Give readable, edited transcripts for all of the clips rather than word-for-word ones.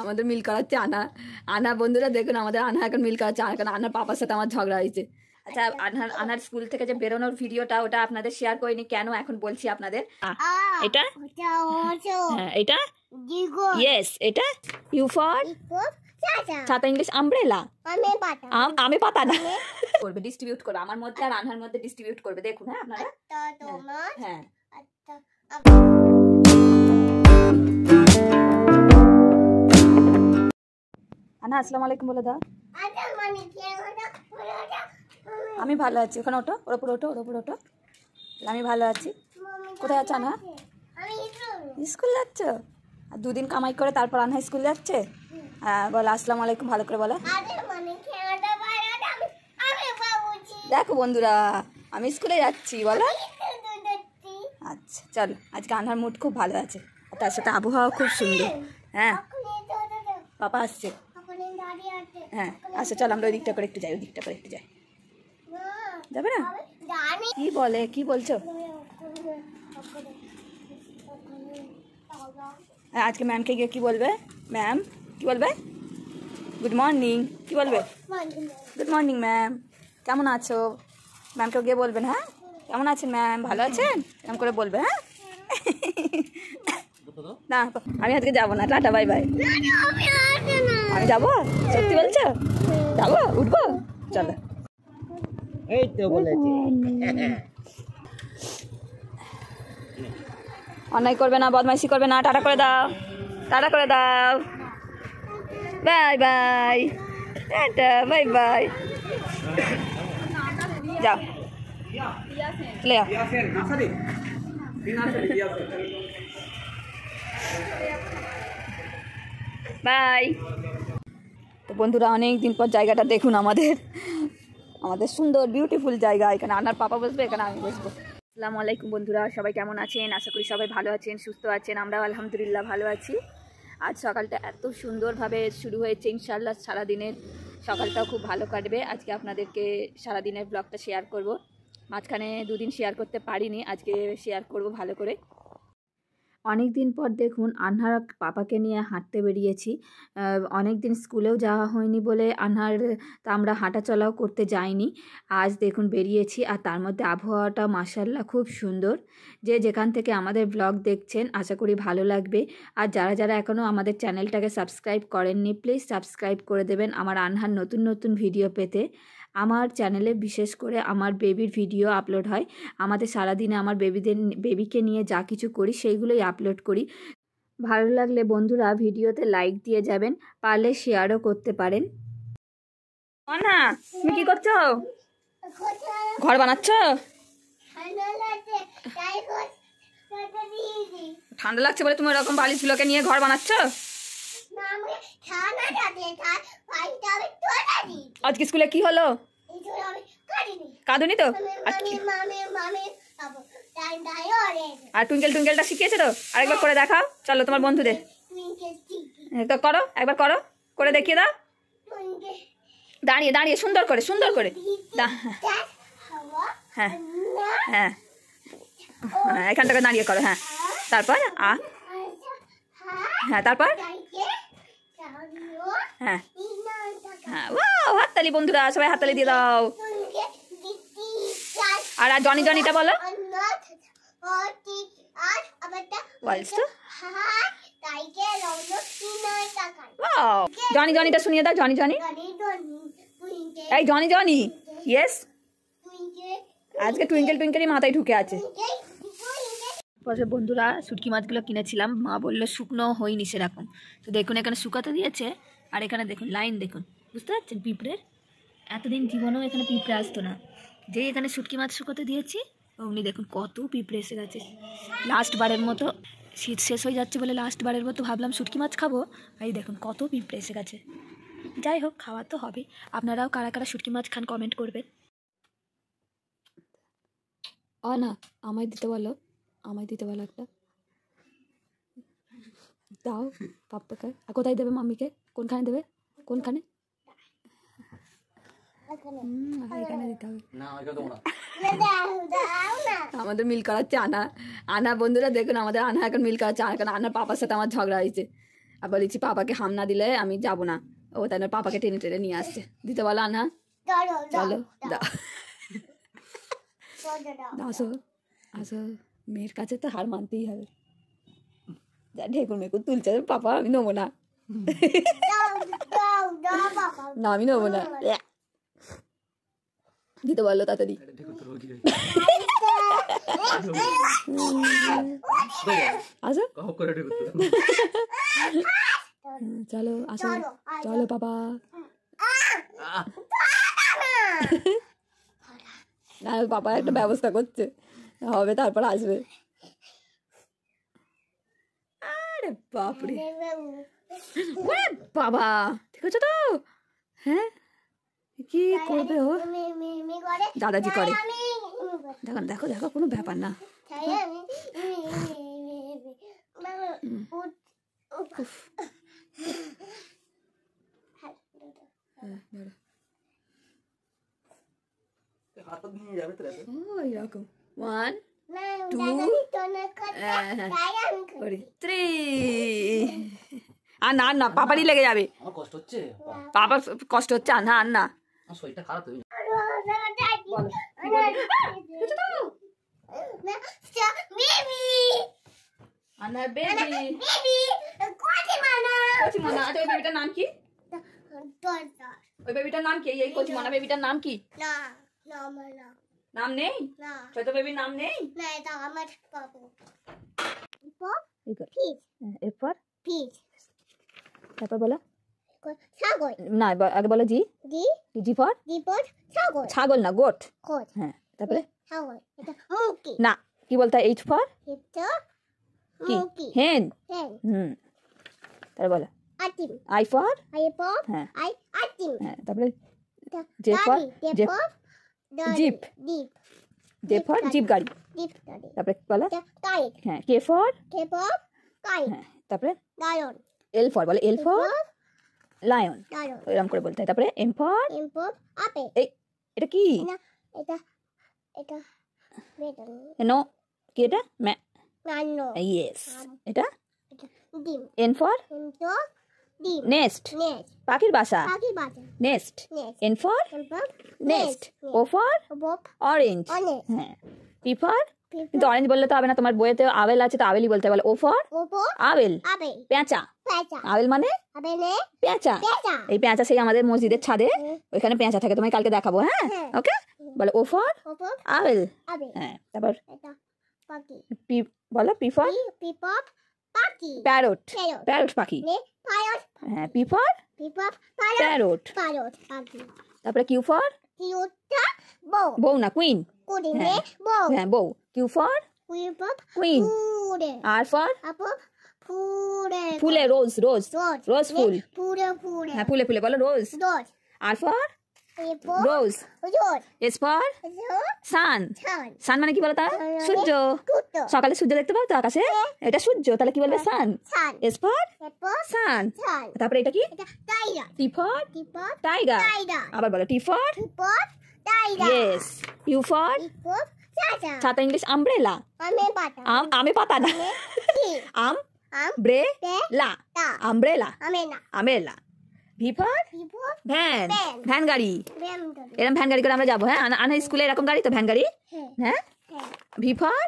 আমাদের মিল করাচ্ছে আনা। আনা বন্ধুরা দেখুন আমাদের আনা এখন মিল করাচ্ছে, কারণ আনার পাপার সাথে আমার ঝগড়া হয়েছে। আচ্ছা, আনার স্কুল থেকে যে বেরোনোর ভিডিওটা ওটা আপনাদের শেয়ার করিনি কেন, এখন বলছি আপনাদের। এটা হ্যাঁ, এটা ইয়েস, এটা ইউ ফর ছাতা, ইংলিশ আমব্রেলা, আমি পাতা না করবে, ডিস্ট্রিবিউট করবে আমার মধ্যে আর আনহার মধ্যে ডিস্ট্রিবিউট করবে। দেখুন হ্যাঁ আপনারা। হ্যাঁ আনা আসসালামু আলাইকুম বলে দাও। আমি ভালো আছি। ওখানে ওঠো, ওর উপর ওঠো, ওর উপর ওঠো। আমি ভালো আছি। কোথায় আছো আনা? স্কুল যাচ্ছ? আর দুদিন কামাই করে তারপর আনহা স্কুল যাচ্ছে। হ্যাঁ বলো আসসালামু আলাইকুম ভালো করে বলো। দেখো বন্ধুরা আমি স্কুলে যাচ্ছি বলো। আচ্ছা চলো, আজকে আনহার মুড খুব ভালো আছে, আর তার সাথে আবহাওয়া খুব সুন্দর। হ্যাঁ পাপা আসছে। হ্যাঁ আচ্ছা চলো আমরা ওই দিকটা করে একটু যাই, ওই দিকটা করে একটু যাই। যাবে না? কি বলে, কি বলছো? হ্যাঁ আজকে ম্যামকে গিয়ে কি বলবে? ম্যাম কি বলবে? গুড মর্নিং কি বলবে? গুড মর্নিং ম্যাম, কেমন আছো? ম্যামকে গিয়ে বলবেন হ্যাঁ কেমন আছেন ম্যাম, ভালো আছেন এরকম করে বলবে। হ্যাঁ না আমি আজকে যাবো না, টাটা বাই বাই। আমি যাবো, সত্যি বলছো? যাবো, উঠবো, চলো। এই তো বলেছি অন্যায় করবে না, বদমাইশি করবে না, টাটা করে দাও, টাটা করে দাও, bye bye, tata bye bye, যাও চলে যাও। বাই। তো বন্ধুরা অনেক দিন পর জায়গাটা দেখুন, আমাদের সুন্দর বিউটিফুল জায়গা। এখানে আনার পাপা বসবে, এখানে আমি বসবো। আসসালামু আলাইকুম বন্ধুরা, সবাই কেমন আছেন? আশা করি সবাই ভালো আছেন, সুস্থ আছেন। আমরাও আলহামদুলিল্লাহ ভালো আছি। আজ সকালটা এত সুন্দরভাবে শুরু হয়েছে, ইনশাআল্লাহ সারাদিনের সকালটাও খুব ভালো কাটবে। আজকে আপনাদেরকে সারাদিনের ব্লগটা শেয়ার করব। মাঝখানে দুদিন শেয়ার করতে পারিনি, আজকে শেয়ার করব ভালো করে। অনেক দিন পর দেখুন আনহার পাপাকে নিয়ে হাঁটতে বেরিয়েছি। অনেক দিন স্কুলেও যাওয়া হয়নি বলে তা আমরা হাঁটাচলাও করতে যাইনি। আজ দেখুন বেরিয়েছি, আর তার মধ্যে আবহাওয়াটা মাশাআল্লাহ খুব সুন্দর। যে যেখান থেকে আমাদের ব্লগ দেখছেন আশা করি ভালো লাগবে। আর যারা যারা এখনও আমাদের চ্যানেলটাকে সাবস্ক্রাইব করেননি প্লিজ সাবস্ক্রাইব করে দেবেন আমার আনহার নতুন নতুন ভিডিও পেতে। আমার চ্যানেলে বিশেষ করে আমার বেবির ভিডিও আপলোড হয়। আমাদের সারাদিনে আমার বেবিকে নিয়ে যা কিছু করি সেইগুলোই আপলোড করি। ভালো লাগলে বন্ধুরা ভিডিওতে লাইক দিয়ে যাবেন, পারলে শেয়ারও করতে পারেন। না তুমি কি করছো? ঘর বানাচ্ছ? ঠান্ডা লাগছে বলে তুমি এরকম বালিশগুলোকে নিয়ে ঘর বানাচ্ছ? আজকে স্কুলে কি হলো? কাঁদুনি তো? আর টুইঙ্কেল টুইঙ্কেলটা শিখিয়েছে তো? আরেকবার করে দেখাও, চলো তোমার বন্ধুদের তো করো, একবার করো, করে দেখিয়ে দাও। দাঁড়িয়ে দাঁড়িয়ে সুন্দর করে হ্যাঁ হ্যাঁ হ্যাঁ এখানটাকে দাঁড়িয়ে করো। হ্যাঁ তারপর হ্যাঁ তারপর হ্যাঁ হ্যাঁ হাততালি বন্ধুরা, সবাই হাততালি দিয়ে দাও। আর জনি জনিটা বলো, জনি জনিটা শুনিয়ে দাও। জনি জনি, এই জনি জনি, ইয়েস। আজকে টুইঙ্কেল টুইঙ্কেলই মাথায় ঢুকে আছে। বন্ধুরা শুটকি মাছগুলো কিনেছিলাম, মা বললো শুকনো হয়নি সেরকম। তো দেখুন এখানে শুকাতে দিয়েছে, আর এখানে দেখুন লাইন দেখুন, বুঝতে পারছেন পিঁপড়ের। এতদিন জীবনেও এখানে পিঁপড়ে আসতো না, যেই এখানে শুটকি মাছ শুকাতে দিয়েছি অমনি দেখুন কত পিঁপড়ে এসে গেছে। লাস্টবারের মতো শীত শেষ হয়ে যাচ্ছে বলে লাস্টবারের মতো ভাবলাম শুটকি মাছ খাবো, এই দেখুন কত পিঁপড়ে এসে গেছে। যাই হোক খাওয়া তো হবে। আপনারাও কারা কারা শুটকি মাছ খান কমেন্ট করবেন। না আমায় দিতে বলো, একটা দাও পাপ্পাকে। আর কোথায় দেবে মাম্মিকে? কোনখানে দেবে? কোনখানে? এখানে দিতে হবে। আমাদের মিল করাচ্ছে আনা বন্ধুরা দেখুন, আমাদের আনা এখন মিল করাচ্ছে, কারণ আনার পাপার সাথে আমার ঝগড়া হয়েছে। আর বলেছি পাপাকে হাম না দিলে আমি যাব না। ও তাই না পাপাকে টেনে টেনে নিয়ে আসছে। দিতে বলো আনহা, চলো দাও আসো আসো, মেয়ের কাছে তো হার মানতেই হবে। যা ঢেকুর মেকুর তুলছে পাপা, আমি নেবো না, না আমি নেবো না। দিতে বললো তাড়াতাড়ি। আসো চলো আসো, চলো পাপা। না পাপা একটা ব্যবস্থা করছে, হবে তারপর আসবে। আরে বাপরে, ওরে বাবা, ঠিক আছে তো? হ্যাঁ কি করবে ও? দাদাজি করে, দেখো দেখো দেখো, কোনো ব্যাপার না। এরকম 1 2 3 আর না না, পাপারই লেগে যাবে। কষ্ট হচ্ছে, পাপার কষ্ট হচ্ছে, আর না আর না, শরীরটা খারাপ হয়ে বেবিটার নাম কি? ওই বেবিটার নাম কি? এই কচিমানা বেবিটার নাম কি? নাম নেই? ছোট বেবির নাম নেই? এরপর তারপর বলো না, আগে বলো জি। জি ফর ছাগল না, গোট। হ্যাঁ তারপরে না, কি বলতে? এইচ ফর কি? হেন। তারপরে বলো আই ফর। হ্যাঁ হ্যাঁ তারপরে J for zip. J for zip গাড়ি। তারপরে বলো হ্যাঁ কে ফর। হ্যাঁ তারপরে এল ফর, বলো এল ফর লায়ন, এরকম করে বলতে হয়। তারপরে এম ফর এই, এটা কি? নো, কি এটা? ইয়েস, এটা এন ফর নেস্ট, পাখির বাসা, nest. N for nest. O for orange. হ্যাঁ পি ফর, কিন্তু অরেঞ্জ বললে তো হবে না, তোমার বইয়েতে আবেল আছে তো আবেলই বলতে হবে। ও ফর আবেল, পেঁচা। আবেল মানে পেঁচা। এই পেঁচা সেই আমাদের মসজিদের ছাদে ওইখানে পেঁচা থাকে, তোমায় কালকে দেখাবো। হ্যাঁ ওকে, বলো ও ফর আবেল। হ্যাঁ তারপর পি বলো, পি ফর প্যারট, প্যারট পাখি। হ্যাঁ পি ফর প্যারট। তারপরে কিউ ফর বউ না, কুইন। হ্যাঁ বউ, Q for queen. R for ফুলে, রোজ রোজ রোজ ফুল। হ্যাঁ ফুলে ফুলে বলো rose. R for rose. S for sun. Sun মানে কি বলো তা? সূর্য। সকালে সূর্য দেখতে পাও তো আকাশে, এটা সূর্য, তাহলে কি বলবে? সান। S for sun. তারপরে এটা কি? T for tiger. আবার বলো T for yes. U for ছাতা, ইংলিশ আমব্রেলা। আমে পাতা না, আম ব্রে লা, আমব্রেলা, আমেলা। ভি ফর ভ্যান, ভ্যান গাড়ি। এরকম ভ্যান গাড়ি করে আমরা যাবো। হ্যাঁ আনা স্কুলে এরকম গাড়ি তো, ভ্যান গাড়ি। হ্যাঁ ভি ফর,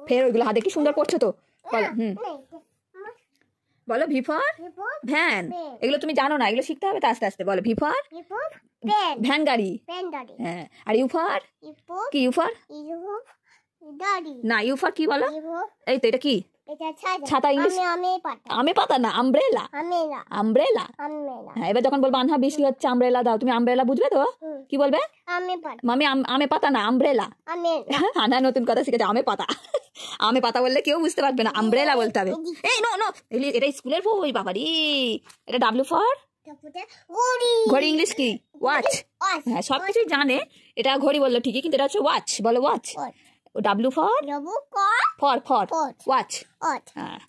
ফের ওইগুলো হাতে কি সুন্দর করছো তো, বলো। বলো ভি ফর ভ্যান। এগুলো তুমি জানো না, এগুলো শিখতে হবে তো আস্তে আস্তে। বলো ভি ফর ভ্যান গাড়ি। হ্যাঁ আর ইউ ফর কি? ইউ ফর না, ইউ ফর কি বলো? এই তো এটা কি? ছাতা, ইংলিশ আমে পাতা না, আমব্রেলা। আমব্রেলা। হ্যাঁ এবার যখন বলবো আনহা বৃষ্টি হচ্ছে আমব্রেলা দাও, তুমি আমব্রেলা বুঝবে তো? কি বলবে? মামি আমে পাতা না, আমব্রেলা। আনহা নতুন কথা শিখেছে, আমে পাতা। আমে পাতা বললে কেউ বুঝতে পারবে না, আমব্রেলা বলতে হবে। এই নো নো, এটা স্কুলের বই বাবারি। এটা ডাব্লিউ ফর ঘড়ি, ইংলিশ কি? ওয়াচ। হ্যাঁ সবকিছুই জানে, এটা ঘড়ি বললো ঠিকই, কিন্তু এটা হচ্ছে ওয়াচ। বলো watch. W for for for watch. হ্যাঁ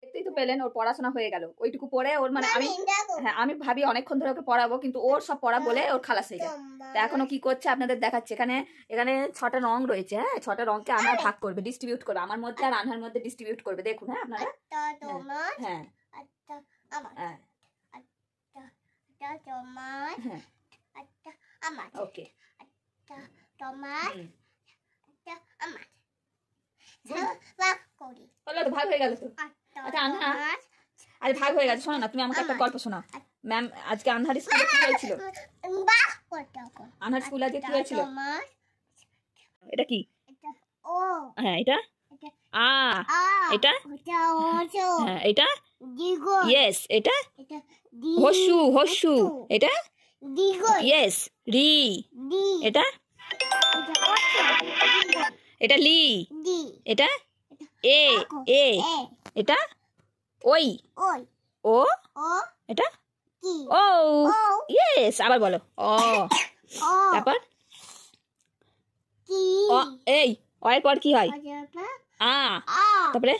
দেখতেই তো পেলেন, ওর পড়াশোনা হয়ে গেল ওইটুকু পড়ে। ওর মানে আমি ভাবি অনেকক্ষণ ধরে ওকে পড়াবো, কিন্তু ওর সব পড়া বলে ওর খালাস হয়ে যায়। তো এখনো কি করছে আপনাদের দেখাচ্ছে। এখানে 6টা রং রয়েছে। হ্যাঁ 6টা রংকে আনহা ভাগ করবে, ডিস্ট্রিবিউট করবে, আমার মধ্যে আর আনহার মধ্যে ডিস্ট্রিবিউট করবে। দেখুন হ্যাঁ আপনারা। হ্যাঁ হ্যাঁ একটা আমার ওকে একটা তোমার হুম। একটা আমার ভাগ করি হলো তো, ভাগ হয়ে গেল তো। একটা আচ্ছা, আনহা। তোমার আরে ভাগ হয়ে গেছে, শোনো না, তুমি আমাকে একটা গল্প শোনাও। ম্যাম আজকে আনহার স্কুলে কি হয়েছিল? ভাগ করতে হবে আনহার স্কুলে আজকে কি হয়েছিল? তোমার এটা কি? এটা ও হ্যাঁ এটা এটা আ। আ এটা? এটা ওছো হ্যাঁ এটা দিগো ইয়েস। এটা এটা হস্যু হস্যু। এটা দিগো ইয়েস রি। দি এটা এটা ওছো দিগো এটা লি। দি এটা এ এ। এ এটা ওই ওই ও। ও এটা কি ও ও ইয়েস। আবার বলো ও। ও তারপর কি অ এই অ এর পর কি হয়? অজপা আ। আ তারপরে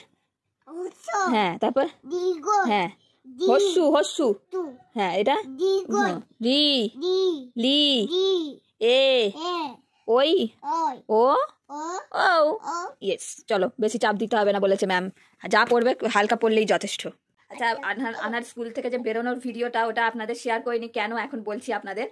ওছো হ্যাঁ তারপর দিগো হ্যাঁ দি হস্যু হস্যু। তু হ্যাঁ এটা দিগো রি দি লি দি এ এ ওই ওই ও ও ও ও ইয়েস। চলো বেশি চাপ দিতে হবে না বলেছে ম্যাম, যা পড়বে হালকা পড়লেই যথেষ্ট। আচ্ছা আনার স্কুল থেকে যে বেরোনোর ভিডিওটা ওটা আপনাদের শেয়ার করিনি কেন এখন বলছি আপনাদের।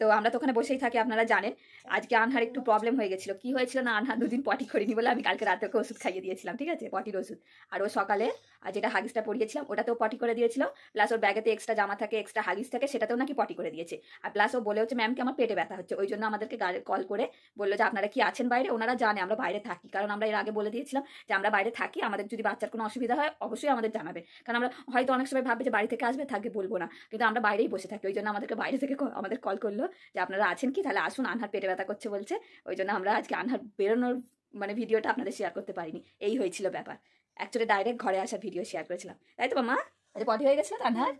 তো আমরা তো ওখানে বসেই থাকি, আপনারা জানেন। আজকে আনহার একটু প্রবলেম হয়ে গেছিলো। কি হয়েছিল না, আনহার দুদিন পটি করিনি বলে আমি কালকে রাতে ওকে ওষুধ খাইয়ে দিয়েছিলাম, ঠিক আছে, পটির ওষুধ। আর ও সকালে যেটা হাগিসটা পরিয়েছিলাম ওটাতেও পটি করে দিয়েছিল, প্লাস ওর ব্যাগেতে এক্সট্রা জামা থাকে, এক্সট্রা হাগিস থাকে, সেটাতেও নাকি পটি করে দিয়েছে। আর প্লাস ও বলে হচ্ছে ম্যামকে আমার পেটে ব্যথা হচ্ছে, ওই জন্য আমাদেরকে কল করে বললো যে আপনারা কি আছেন বাইরে। ওনারা জানে আমরা বাইরে থাকি, কারণ আমরা এর আগে বলে দিয়েছিলাম যে আমরা বাইরে থাকি, আমাদের যদি বাচ্চার কোনো অসুবিধা হয় অবশ্যই আমাদের জানাবে। কারণ আমরা হয়তো অনেক সময় ভাববে যে বাড়ি থেকে আসবে, থাকবে, বলবো না, কিন্তু আমরা বাইরেই বসে থাকি। ওই জন্য আমাদেরকে বাইরে থেকে আমাদের কল করলো যে আপনারা আছেন কি, তাহলে আসুন, আনহার পেটে ব্যথা করছে বলছে। ওই জন্য আমরা আজকে আনহার বেরোনোর মানে ভিডিওটা আপনাদের শেয়ার করতে পারিনি, এই হয়েছিল ব্যাপার। অ্যাকচুয়ালি ডাইরেক্ট ঘরে আসার ভিডিও শেয়ার করেছিলাম, তাই তো মামা? আচ্ছা পটি হয়ে গেছিল আনহার?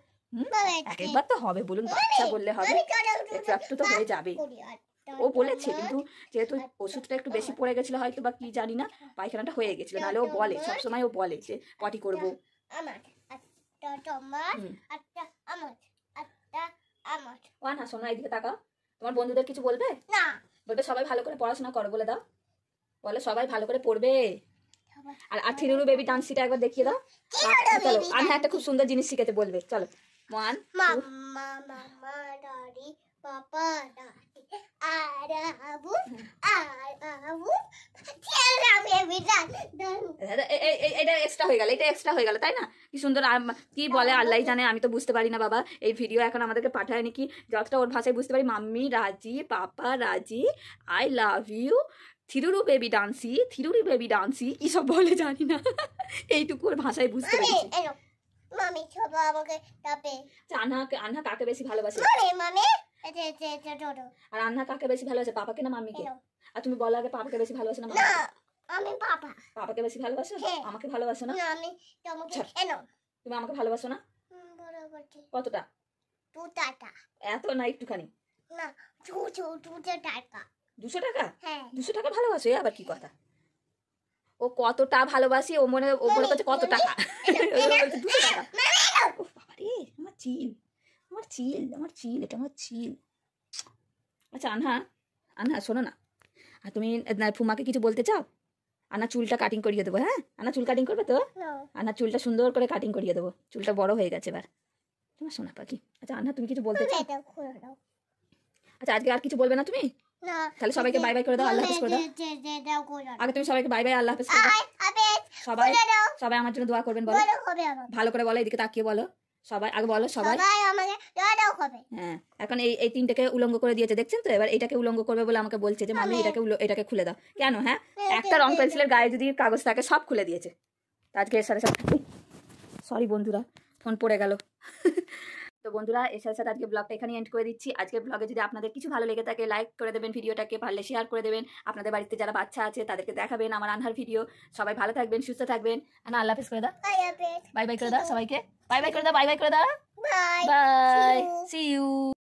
একবার তো হবে, বলুন, বাচ্চা বললে হবে, একটু একটু তো হয়ে যাবে। ও বলেছে, কিন্তু যেহেতু ওষুধটা একটু বেশি পড়ে গেছিল হয়তো বা কি জানি না, পায়খানাটা হয়ে গেছিল। নাহলে ও বলে, সবসময় ও বলে যে পটি করবো। আমার একটা তোমার একটা আমার একটা আমার ও আনহা শোনো, এইদিকে তাকাও। তোমার বন্ধুদের কিছু বলবে? না বলবে সবাই ভালো করে পড়াশোনা করো, বলে দাও। বলে সবাই ভালো করে পড়বে। আর থিরুরু বেবি ডান্সিটা একবার দেখিয়ে দাও। চলো, আনহা একটা খুব সুন্দর জিনিস শিখেছে, বলবে। চলো 1 2 মাম্মা মামা দাদি পাপা দাদি আরাবু আরাবু চেলা বেবি ডান এটা এক্সট্রা হয়ে গেল, এটা এক্সট্রা হয়ে গেল, তাই না? কি সুন্দর। কি বলে আল্লাহ জানে, আমি তো বুঝতে পারি না বাবা। এই ভিডিও এখন আমাদেরকে পাঠায়নি, কি যতটা ওর ভাষায় বুঝতে পারি, মাম্মি রাজি, পাপা রাজি, আই লাভ ইউ, থিরুরু বেবি ডান্সি, থিরুরি বেবি ডান্সি, এসব বলে জানি না, এইটুকু ওর ভাষায় বুঝতে পেরেছি। মামি ছোট আমাকে তাপে আনহা কাকে বেশি ভালোবাসে? মামি মামি এটা এটা এটা ছোট আর আনহা কাকে বেশি ভালোবাসে, পাপাকে না মাম্মিকে? আর তুমি বলো আগে, পাপাকে বেশি ভালোবাসে না না মাম্মিকে? আমি পাপা পাপাকে বেশি ভালোবাসো? হ্যাঁ। আমাকে ভালোবাসো না? না আমি তোমাকে কেন তুমি আমাকে ভালোবাসো না? বরাবর কতটা? টু টাকা এত না, একটুখানি? না টু টু টু টাকা 200 টাকা? হ্যাঁ 200 টাকা ভালোবাসো? এ আবার কি কথা? ও কতটা ভালোবাসি, ও মনে করছে কত টাকা, ও বলছে 200 টাকা। উফ, বাবা রে, আমার চিল, আমার চিল, আমার চিল, এটা আমার চিল। আচ্ছা আনহা শোনো না, আর তুমি ফুমাকে কিছু বলতে চাও? আনা চুলটা কাটিং করিয়ে দেবো, হ্যাঁ? আনা চুল কাটিং করবে তো? আনা চুলটা সুন্দর করে কাটিং করিয়ে দেবো, চুলটা বড় হয়ে গেছে এবার, তোমার সোনা পাখি। আচ্ছা আনহা তুমি কিছু বলতে চাও? এটা খুলে দাও আচ্ছা আজকে আর কিছু বলবে না তুমি? না তাহলে সবাইকে বাই বাই করে দাও, আল্লাহ হাফেজ করে দাও। দাও করে আগে তুমি সবাইকে বাই বাই, আল্লাহ হাফেজ করে দাও। আবে সবাই দাও সবাই আমার জন্য দোয়া করবেন, বলো। বড় হবে আমার ভালো করে বলো, এদিকে তাকিয়ে বলো। সবাই আগে বলো, সবাই। সবাই আমাকে দাও হবে হ্যাঁ, এখন এই তিনটাকে উলঙ্গ করে দিয়েছে, দেখছেন তো? এবার এটাকে উলঙ্গ করবে বলে আমাকে বলছে যে মামি এটাকে খুলে দাও। কেন? হ্যাঁ, একটা রং পেন্সিলের গায়ে যদি কাগজ থাকে সব খুলে দিয়েছে। আজকে এর সাথে সরি বন্ধুরা, ফোন পড়ে গেল। তো বন্ধুরা, এর সাথে সাথে আজকে ব্লগটা এখানে এন্ড করে দিচ্ছি। আজকের ব্লগে যদি আপনাদের কিছু ভালো লেগে থাকে, লাইক করে দেবেন ভিডিওটাকে, পারলে শেয়ার করে দেবেন। আপনাদের বাড়িতে যারা বাচ্চা আছে তাদেরকে দেখাবেন আমার আনহার ভিডিও। সবাই ভালো থাকবেন, সুস্থ থাকবেন। আল্লাহ হাফেজ করে দাও, বাই বাই করে দাও সবাইকে, বাই বাই করে দাও, বাই বাই করে দাও, বাই বাই, সি ইউ।